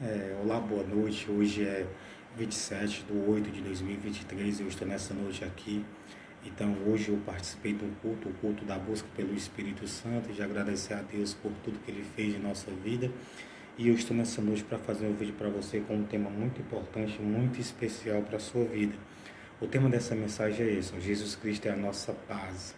Olá, boa noite. Hoje é 27/8/2023. Eu estou nessa noite aqui. Então, hoje eu participei de um culto, o culto da busca pelo Espírito Santo, e de agradecer a Deus por tudo que Ele fez em nossa vida. E eu estou nessa noite para fazer um vídeo para você com um tema muito importante, muito especial para a sua vida. O tema dessa mensagem é esse: Jesus Cristo é a nossa base.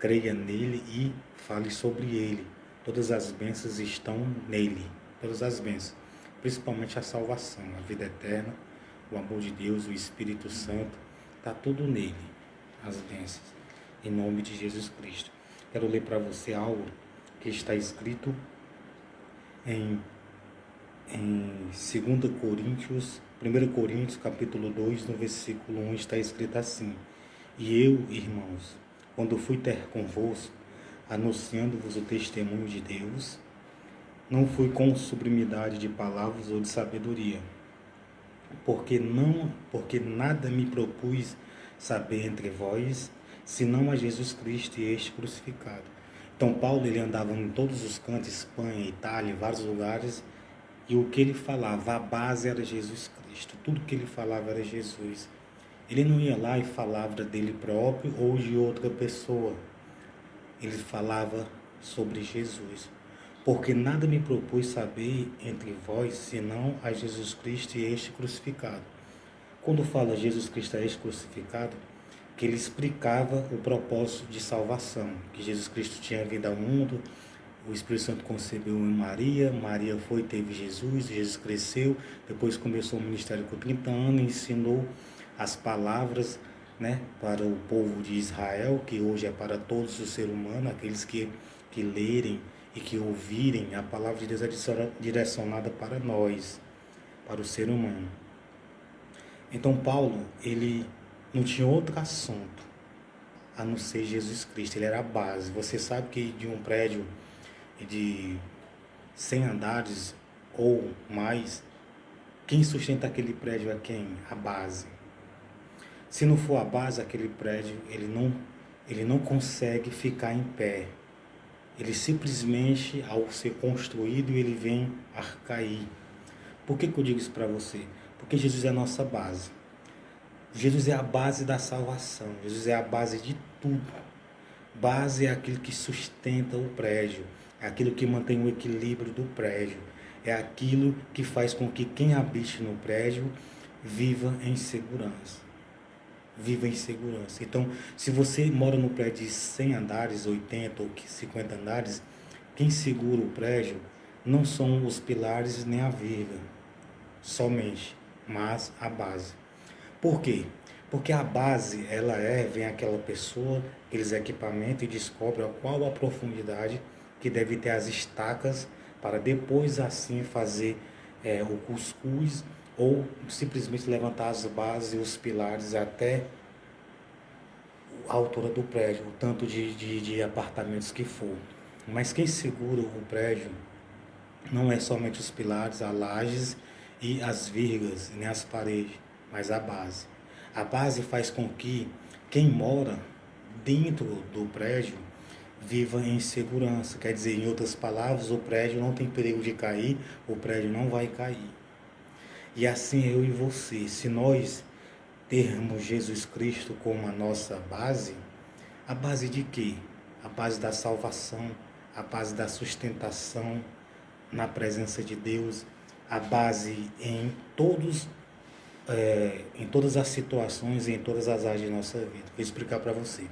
Creia nele e fale sobre ele. Todas as bênçãos estão nele. Todas as bênçãos. Principalmente a salvação, a vida eterna, o amor de Deus, o Espírito Santo. Está tudo nele. As bênçãos. Em nome de Jesus Cristo. Quero ler para você algo que está escrito em 2 Coríntios, 1 Coríntios, capítulo 2, no versículo 1, está escrito assim: E eu, irmãos, quando fui ter convosco, anunciando-vos o testemunho de Deus, não fui com sublimidade de palavras ou de sabedoria, porque nada me propus saber entre vós, senão a Jesus Cristo e este crucificado. Então Paulo, ele andava em todos os cantos, Espanha, Itália, vários lugares, e o que ele falava, a base era Jesus Cristo. Tudo que ele falava era Jesus. Ele não ia lá e falava dele próprio ou de outra pessoa. Ele falava sobre Jesus. Porque nada me propus saber entre vós, senão a Jesus Cristo e este crucificado. Quando fala Jesus Cristo e este crucificado, que ele explicava o propósito de salvação, que Jesus Cristo tinha vindo ao mundo, o Espírito Santo concebeu em Maria, Maria foi, teve Jesus, Jesus cresceu, depois começou o ministério com 30 anos, ensinou as palavras, né, para o povo de Israel, que hoje é para todos os seres humanos, aqueles que lerem e que ouvirem, a palavra de Deus é direcionada para nós, para o ser humano. Então Paulo, ele não tinha outro assunto a não ser Jesus Cristo, ele era a base. Você sabe que de um prédio de 100 andares ou mais, quem sustenta aquele prédio é quem? A base. Se não for a base, aquele prédio, ele não consegue ficar em pé. Ele simplesmente, ao ser construído, ele vem a cair. Por que eu digo isso para você? Porque Jesus é a nossa base. Jesus é a base da salvação. Jesus é a base de tudo. Base é aquilo que sustenta o prédio. É aquilo que mantém o equilíbrio do prédio. É aquilo que faz com que quem habite no prédio viva em segurança. Viva em segurança. Então, se você mora no prédio de 100 andares, 80 ou 50 andares, quem segura o prédio não são os pilares nem a viga, somente, mas a base. Por quê? Porque a base, vem aquela pessoa, aqueles equipamentos e descobre qual a profundidade que deve ter as estacas para depois assim fazer o cuscuz ou simplesmente levantar as bases e os pilares até a altura do prédio, o tanto de apartamentos que for. Mas quem segura o prédio não é somente os pilares, as lajes e as vigas, nem as paredes, mas a base. A base faz com que quem mora dentro do prédio viva em segurança. Quer dizer, em outras palavras, o prédio não tem perigo de cair, o prédio não vai cair. E assim eu e você, se nós termos Jesus Cristo como a nossa base, a base de quê? A base da salvação, a base da sustentação na presença de Deus, a base em todas as situações e em todas as áreas de nossa vida. Vou explicar para você.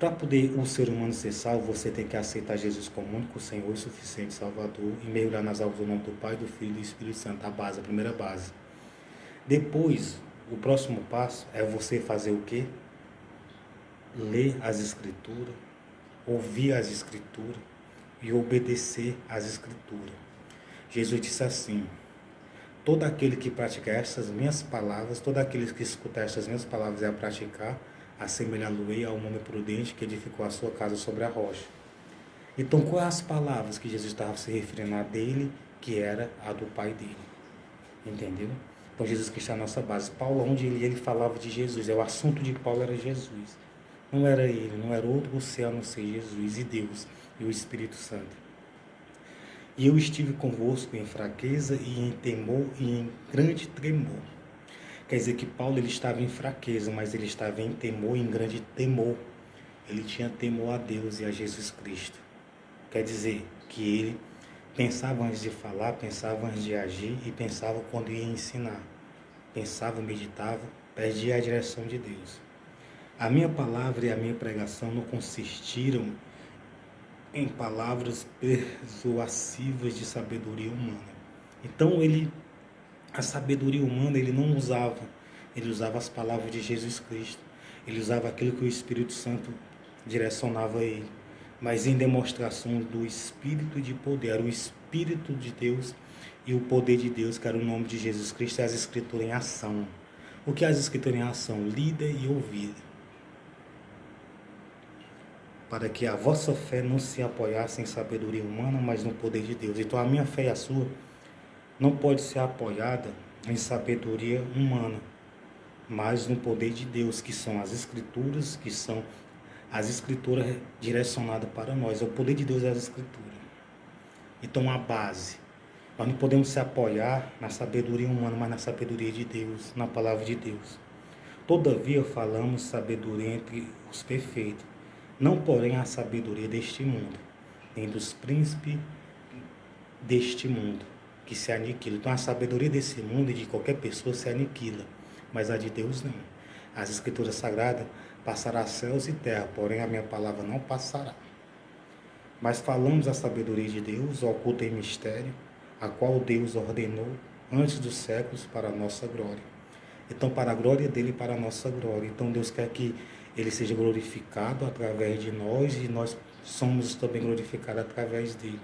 Para poder o ser humano ser salvo, você tem que aceitar Jesus como único Senhor e suficiente Salvador e mergulhar nas águas do nome do Pai, do Filho e do Espírito Santo, a base, a primeira base. Depois, o próximo passo é você fazer o quê? Ler as Escrituras, ouvir as Escrituras e obedecer às Escrituras. Jesus disse assim: todo aquele que praticar estas minhas palavras, todo aquele que escutar estas minhas palavras e a praticar, assemelhá-lo-ei ao homem prudente que edificou a sua casa sobre a rocha. Então, quais as palavras que Jesus estava se referindo a dele, que era a do Pai dele? Entendeu? Então, Jesus Cristo é a nossa base. Paulo, onde ele falava de Jesus, o assunto de Paulo era Jesus. Não era ele, não era outro ser a não ser Jesus e Deus e o Espírito Santo. E eu estive convosco em fraqueza e em temor e em grande tremor. Quer dizer que Paulo ele estava em fraqueza, mas ele estava em temor e em grande temor. Ele tinha temor a Deus e a Jesus Cristo. Quer dizer que ele pensava antes de falar, pensava antes de agir e pensava quando ia ensinar. Pensava, meditava, pedia a direção de Deus. A minha palavra e a minha pregação não consistiram em palavras persuasivas de sabedoria humana. Então a sabedoria humana ele não usava, ele usava as palavras de Jesus Cristo, ele usava aquilo que o Espírito Santo direcionava a ele, mas em demonstração do Espírito de poder, era o Espírito de Deus e o poder de Deus, que era o nome de Jesus Cristo e as Escrituras em ação. O que é as Escrituras em ação? Lida e ouvida. Para que a vossa fé não se apoiasse em sabedoria humana, mas no poder de Deus. Então a minha fé e a sua não pode ser apoiada em sabedoria humana, mas no poder de Deus, que são as Escrituras, que são as Escrituras direcionadas para nós. É o poder de Deus é as Escrituras. Então a base. Nós não podemos se apoiar na sabedoria humana, mas na sabedoria de Deus, na palavra de Deus. Todavia falamos sabedoria entre os perfeitos, não porém a sabedoria deste mundo, nem dos príncipes deste mundo, que se aniquila. Então a sabedoria desse mundo e de qualquer pessoa se aniquila, mas a de Deus não. As Escrituras Sagradas passará céus e terra, porém a minha palavra não passará. Mas falamos a sabedoria de Deus, oculta em mistério, a qual Deus ordenou antes dos séculos para a nossa glória. Então, para a glória dele e para a nossa glória. Então, Deus quer que ele seja glorificado através de nós e nós somos também glorificados através dele.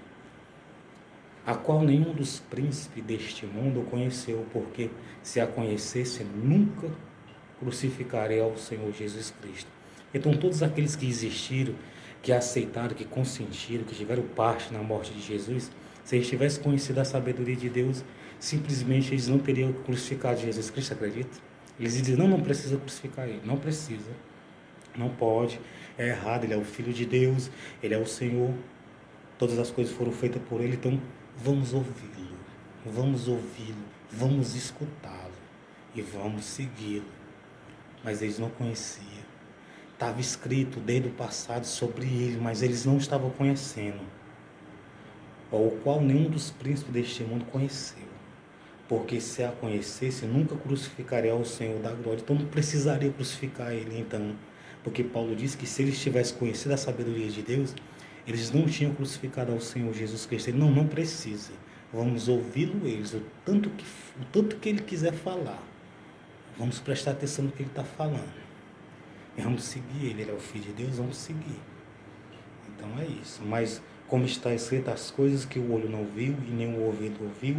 A qual nenhum dos príncipes deste mundo o conheceu, porque se a conhecesse, nunca crucificaria ao Senhor Jesus Cristo. Então, todos aqueles que existiram, que aceitaram, que consentiram, que tiveram parte na morte de Jesus, se eles tivessem conhecido a sabedoria de Deus, simplesmente eles não teriam crucificado Jesus Cristo, acredita? Eles dizem, não precisa crucificar ele, não precisa, não pode, é errado, ele é o Filho de Deus, ele é o Senhor, todas as coisas foram feitas por ele, então vamos ouvi-lo, vamos escutá-lo e vamos segui-lo. Mas eles não conheciam. Estava escrito desde o passado sobre ele, mas eles não estavam conhecendo. O qual nenhum dos príncipes deste mundo conheceu. Porque se a conhecesse, nunca crucificaria o Senhor da glória. Então não precisaria crucificar ele, então. Porque Paulo disse que se eles tivessem conhecido a sabedoria de Deus, eles não tinham crucificado ao Senhor Jesus Cristo. Ele não precisa. Vamos ouvi-lo eles, o tanto que ele quiser falar. Vamos prestar atenção no que ele está falando. E vamos seguir ele é o Filho de Deus, vamos seguir. Então é isso. Mas como está escrito, as coisas que o olho não viu e nem o ouvido ouviu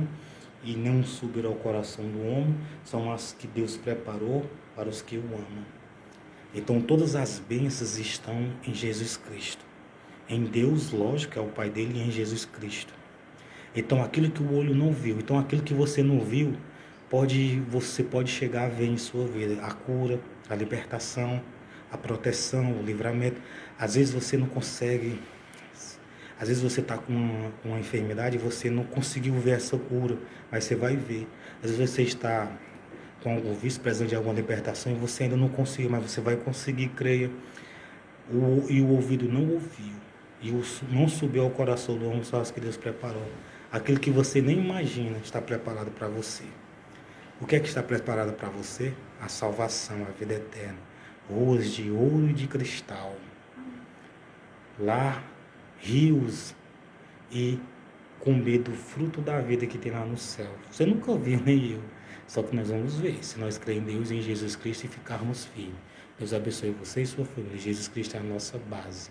e não subiram ao coração do homem, são as que Deus preparou para os que o amam. Então todas as bênçãos estão em Jesus Cristo. Em Deus, lógico, é o Pai dele, e em Jesus Cristo. Então aquilo que o olho não viu, então aquilo que você não viu, você pode chegar a ver em sua vida. A cura, a libertação, a proteção, o livramento. Às vezes você não consegue, às vezes você está com uma enfermidade e você não conseguiu ver essa cura, mas você vai ver. Às vezes você está com algum vício, precisando de alguma libertação e você ainda não conseguiu, mas você vai conseguir, creia. E o ouvido não ouviu, e não subiu ao coração do homem só as que Deus preparou. Aquilo que você nem imagina está preparado para você. O que é que está preparado para você? A salvação, a vida eterna. Ruas de ouro e de cristal. Lá, rios e comer do fruto da vida que tem lá no céu. Você nunca viu, nem eu. Só que nós vamos ver, se nós cremos em Deus, em Jesus Cristo e ficarmos firmes. Deus abençoe você e sua família. Jesus Cristo é a nossa base.